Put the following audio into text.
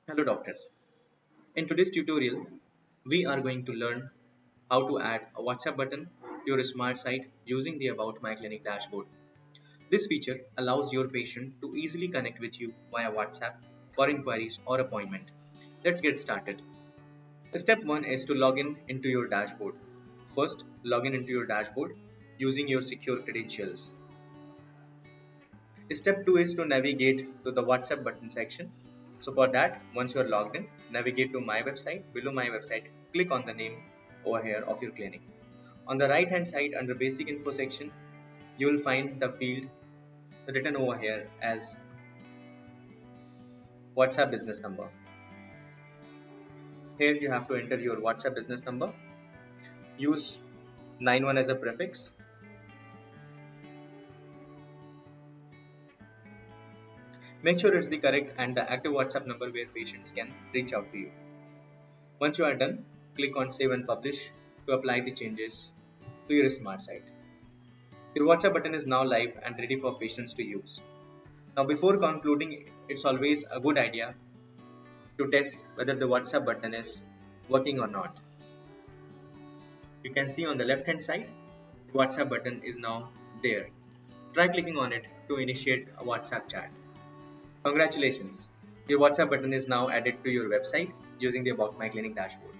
Hello doctors. In today's tutorial, we are going to learn how to add a WhatsApp button to your smart site using the About My Clinic dashboard. This feature allows your patient to easily connect with you via WhatsApp for inquiries or appointment. Let's get started. Step 1 is to log in into your dashboard. First, log in into your dashboard using your secure credentials. Step 2 is to navigate to the WhatsApp button section. So for that, once you are logged in, navigate to my website. Below my website, click on the name over here of your clinic. On the right hand side under basic info section, you will find the field written over here as WhatsApp business number. Here you have to enter your WhatsApp business number. Use 91 as a prefix. Make sure it's the correct and the active WhatsApp number where patients can reach out to you. Once you are done, click on Save and Publish to apply the changes to your smart site. Your WhatsApp button is now live and ready for patients to use. Now, before concluding, it's always a good idea to test whether the WhatsApp button is working or not. You can see on the left hand side, the WhatsApp button is now there. Try clicking on it to initiate a WhatsApp chat. Congratulations! Your WhatsApp button is now added to your website using the About My Clinic dashboard.